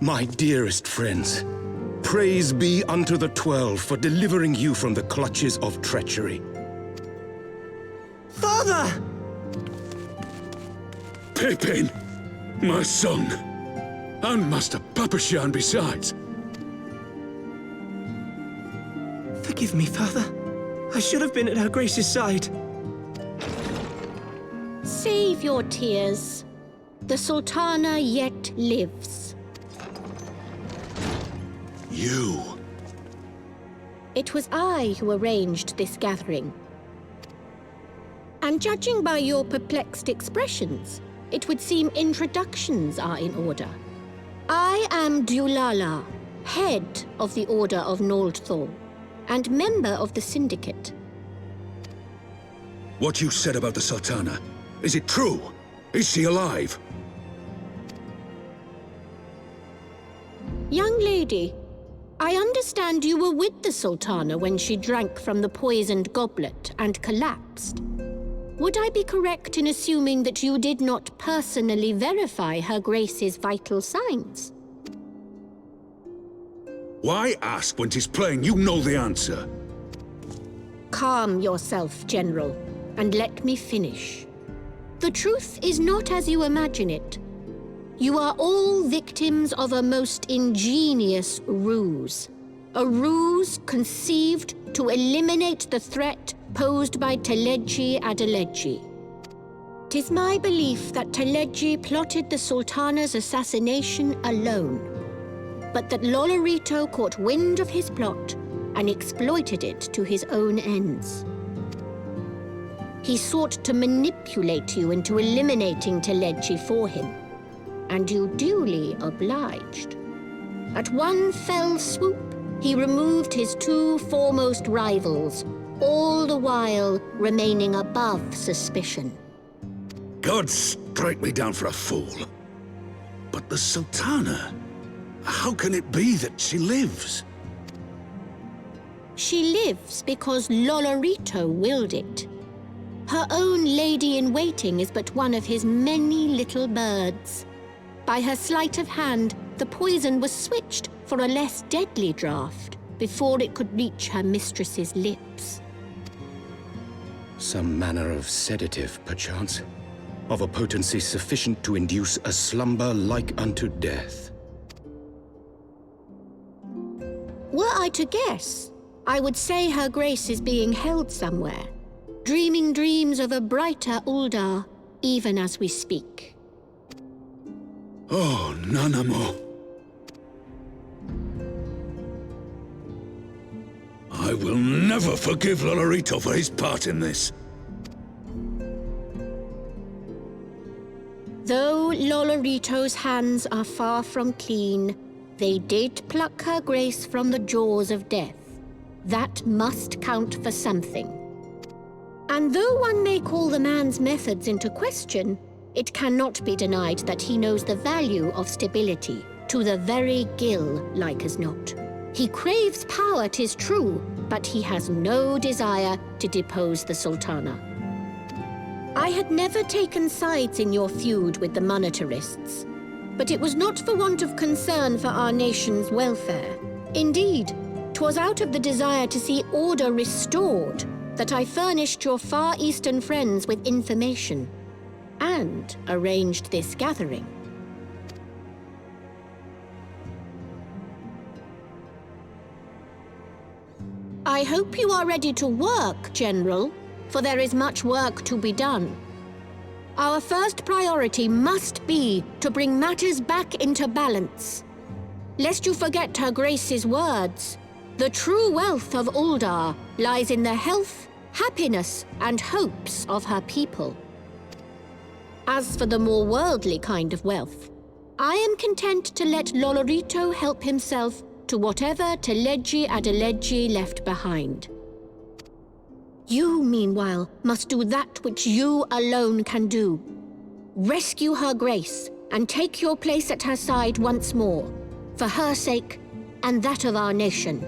My dearest friends, praise be unto the 12 for delivering you from the clutches of treachery. Father! Pippin, my son, and Master Papashan besides. Forgive me, Father. I should have been at Her Grace's side. Save your tears. The Sultana yet lives. You. It was I who arranged this gathering. And judging by your perplexed expressions, it would seem introductions are in order. I am Dulala, head of the Order of Noldthor, and member of the Syndicate. What you said about the Sultana, is it true? Is she alive? Young lady, I understand you were with the Sultana when she drank from the poisoned goblet and collapsed. Would I be correct in assuming that you did not personally verify Her Grace's vital signs? Why ask when 'tis plain you know the answer? Calm yourself, General, and let me finish. The truth is not as you imagine it. You are all victims of a most ingenious ruse. A ruse conceived to eliminate the threat posed by Teleji Adeleji. 'Tis my belief that Teleji plotted the Sultana's assassination alone, but that Lolorito caught wind of his plot and exploited it to his own ends. He sought to manipulate you into eliminating Teleji for him, and you duly obliged. At one fell swoop, he removed his two foremost rivals, all the while remaining above suspicion. God strike me down for a fool. But the Sultana, how can it be that she lives? She lives because Lolorito willed it. Her own lady-in-waiting is but one of his many little birds. By her sleight of hand, the poison was switched for a less deadly draught before it could reach her mistress's lips. Some manner of sedative, perchance, of a potency sufficient to induce a slumber like unto death. Were I to guess, I would say Her Grace is being held somewhere, dreaming dreams of a brighter Uldar, even as we speak. Oh, Nanamo. I will never forgive Lolorito for his part in this. Though Lolorito's hands are far from clean, they did pluck Her Grace from the jaws of death. That must count for something. And though one may call the man's methods into question, it cannot be denied that he knows the value of stability, to the very gill, like as not. He craves power, 'tis true, but he has no desire to depose the Sultana. I had never taken sides in your feud with the monetarists, but it was not for want of concern for our nation's welfare. Indeed, 'twas out of the desire to see order restored that I furnished your Far Eastern friends with information and arranged this gathering. I hope you are ready to work, General, for there is much work to be done. Our first priority must be to bring matters back into balance. Lest you forget Her Grace's words, the true wealth of Uldar lies in the health, happiness, and hopes of her people. As for the more worldly kind of wealth, I am content to let Lolorito help himself to whatever Teleji Adeleji left behind. You, meanwhile, must do that which you alone can do. Rescue Her Grace and take your place at her side once more, for her sake and that of our nation.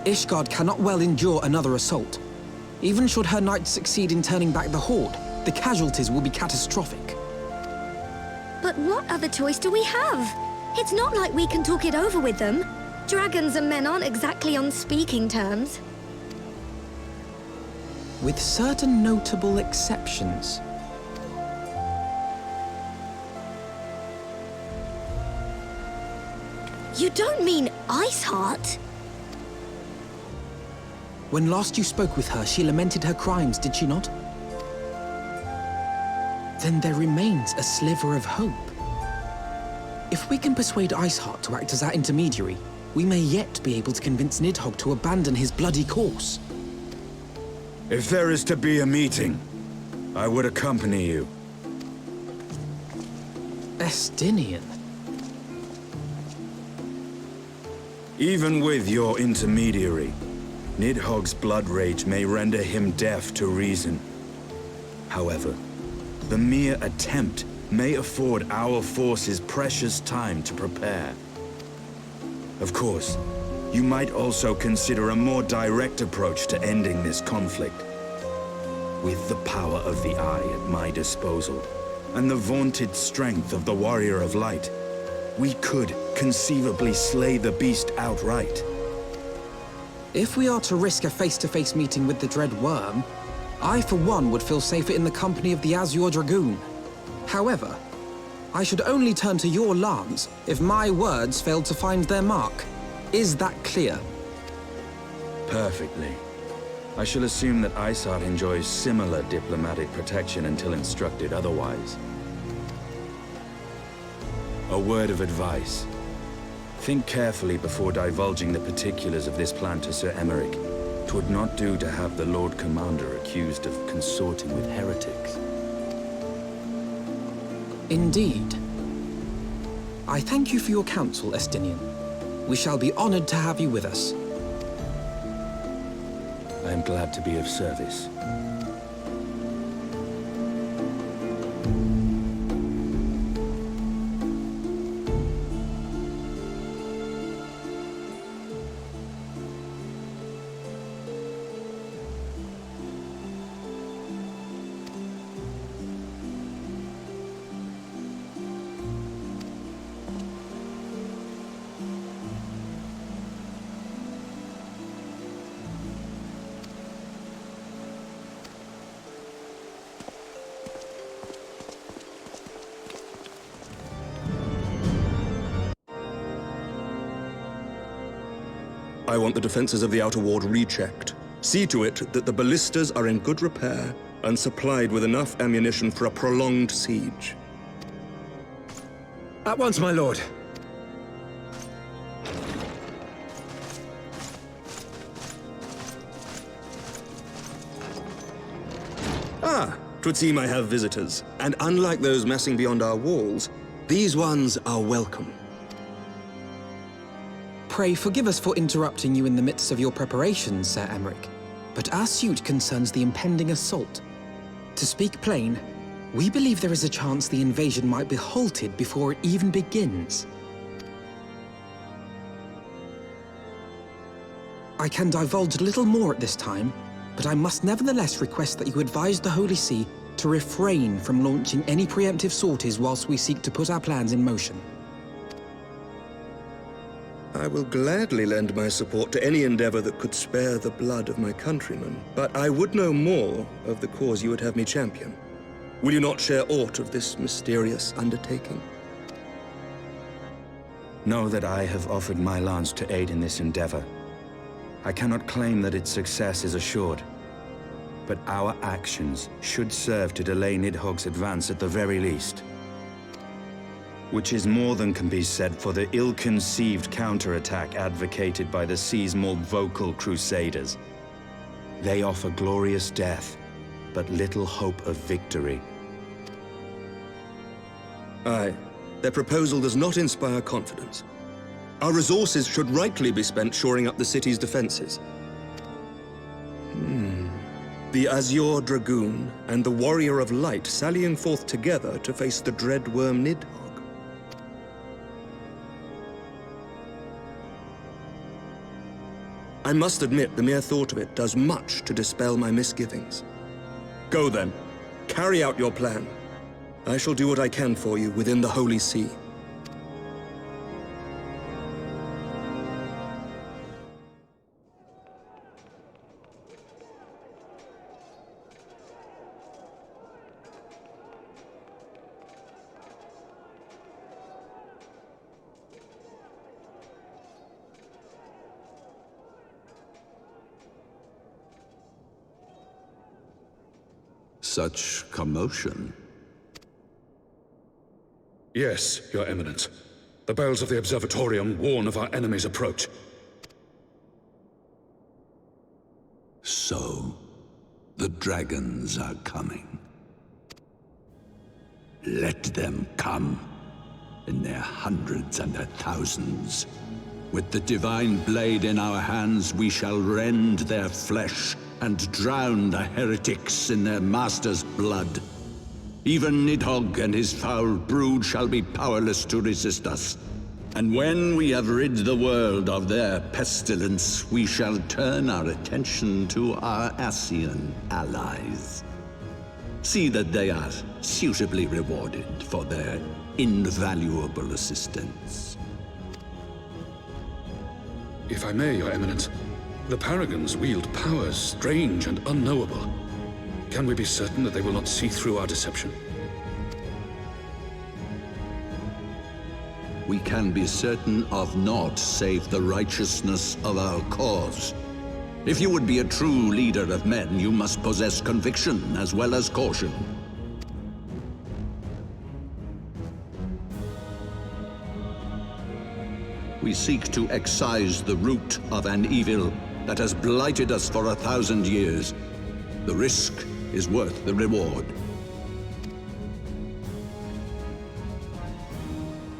Ishgard cannot well endure another assault. Even should her knights succeed in turning back the Horde, the casualties will be catastrophic. But what other choice do we have? It's not like we can talk it over with them. Dragons and men aren't exactly on speaking terms. With certain notable exceptions. You don't mean Iceheart? When last you spoke with her, she lamented her crimes, did she not? Then there remains a sliver of hope. If we can persuade Iceheart to act as our intermediary, we may yet be able to convince Nidhogg to abandon his bloody course. If there is to be a meeting, I would accompany you. Estinian. Even with your intermediary, Nidhogg's blood rage may render him deaf to reason. However, the mere attempt may afford our forces precious time to prepare. Of course, you might also consider a more direct approach to ending this conflict. With the power of the Eye at my disposal, and the vaunted strength of the Warrior of Light, we could conceivably slay the beast outright. If we are to risk a face-to-face meeting with the Dread Worm, I for one would feel safer in the company of the Azure Dragoon. However, I should only turn to your lance if my words failed to find their mark. Is that clear? Perfectly. I shall assume that Iceheart enjoys similar diplomatic protection until instructed otherwise. A word of advice. Think carefully before divulging the particulars of this plan to Sir Emeric. 'Twould not do to have the Lord Commander accused of consorting with heretics. Indeed. I thank you for your counsel, Estinian. We shall be honored to have you with us. I am glad to be of service. I want the defenses of the Outer Ward rechecked. See to it that the ballistas are in good repair and supplied with enough ammunition for a prolonged siege. At once, my lord. Ah, 'twould seem I have visitors. And unlike those massing beyond our walls, these ones are welcome. Pray forgive us for interrupting you in the midst of your preparations, Sir Emeric, but our suit concerns the impending assault. To speak plain, we believe there is a chance the invasion might be halted before it even begins. I can divulge little more at this time, but I must nevertheless request that you advise the Holy See to refrain from launching any preemptive sorties whilst we seek to put our plans in motion. I will gladly lend my support to any endeavor that could spare the blood of my countrymen, but I would know more of the cause you would have me champion. Will you not share aught of this mysterious undertaking? Know that I have offered my lance to aid in this endeavor. I cannot claim that its success is assured, but our actions should serve to delay Nidhogg's advance at the very least. Which is more than can be said for the ill-conceived counterattack advocated by the sea's more vocal crusaders. They offer glorious death, but little hope of victory. Aye, their proposal does not inspire confidence. Our resources should rightly be spent shoring up the city's defenses. The Azure Dragoon and the Warrior of Light sallying forth together to face the dread worm Nidhogg. I must admit the mere thought of it does much to dispel my misgivings. Go then. Carry out your plan. I shall do what I can for you within the Holy See. Such commotion. Yes, Your Eminence. The bells of the Observatorium warn of our enemy's approach. So, the dragons are coming. Let them come, in their hundreds and their thousands. With the divine blade in our hands, we shall rend their flesh and drown the heretics in their master's blood. Even Nidhogg and his foul brood shall be powerless to resist us. And when we have rid the world of their pestilence, we shall turn our attention to our Ascian allies. See that they are suitably rewarded for their invaluable assistance. If I may, Your Eminence, the Paragons wield powers strange and unknowable. Can we be certain that they will not see through our deception? We can be certain of naught save the righteousness of our cause. If you would be a true leader of men, you must possess conviction as well as caution. We seek to excise the root of an evil that has blighted us for 1,000 years. The risk is worth the reward.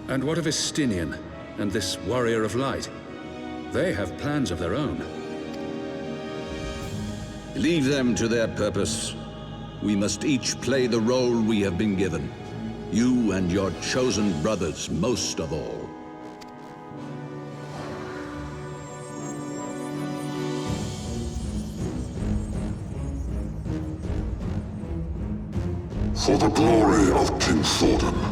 And what of Estinian and this Warrior of Light? They have plans of their own. Leave them to their purpose. We must each play the role we have been given. You and your chosen brothers most of all. For the glory of King Thordan.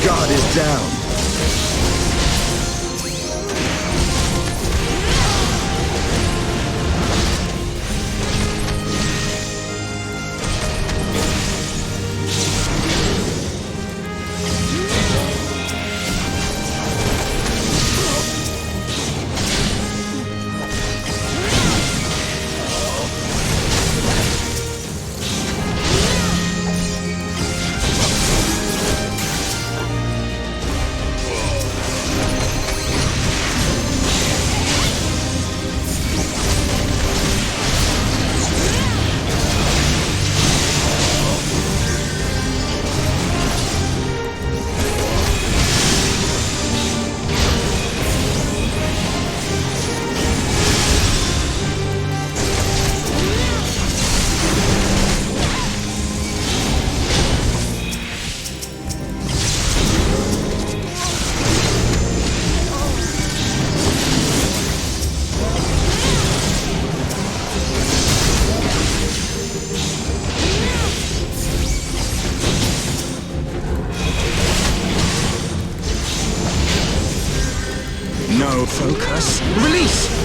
guard is down. No focus. Release!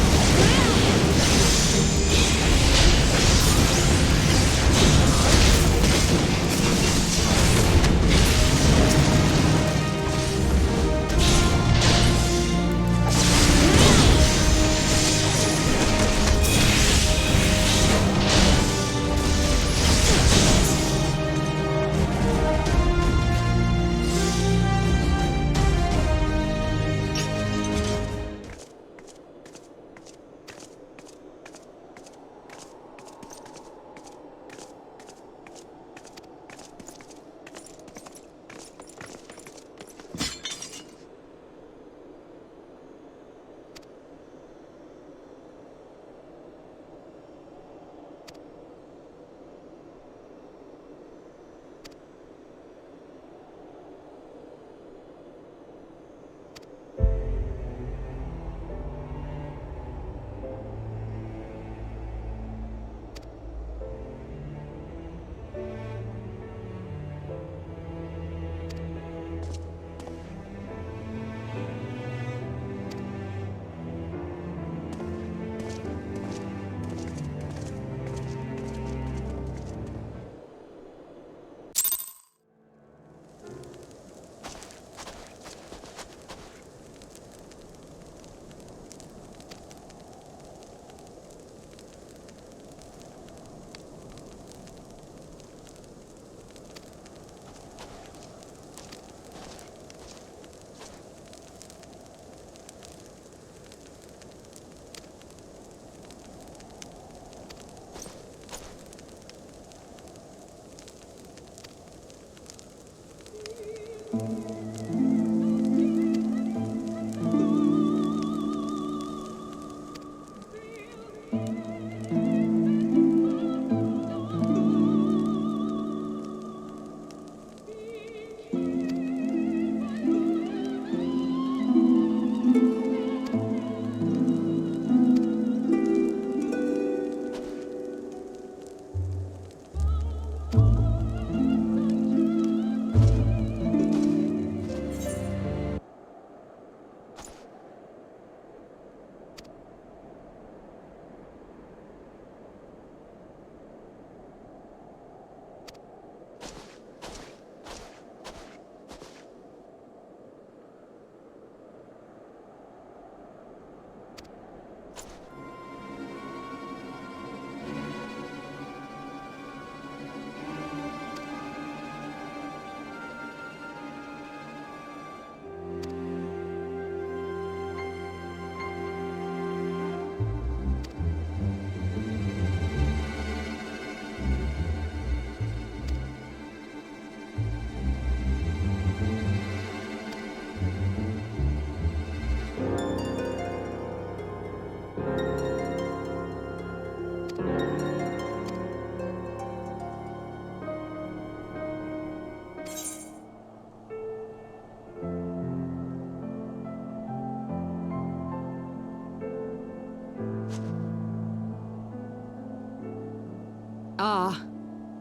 Ah,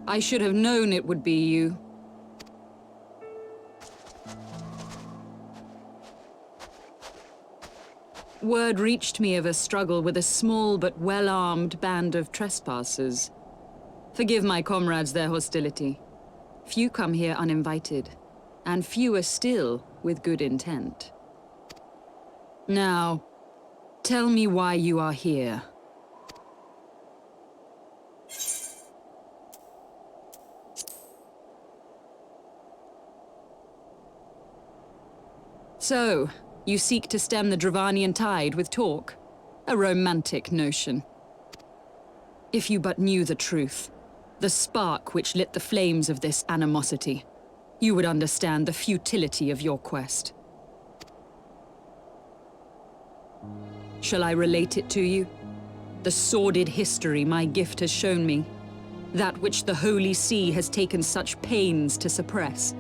I should have known it would be you. Word reached me of a struggle with a small but well-armed band of trespassers. Forgive my comrades their hostility. Few come here uninvited, and fewer still with good intent. Now, tell me why you are here. So, you seek to stem the Dravanian tide with talk? A romantic notion. If you but knew the truth, the spark which lit the flames of this animosity, you would understand the futility of your quest. Shall I relate it to you? The sordid history my gift has shown me. That which the Holy See has taken such pains to suppress.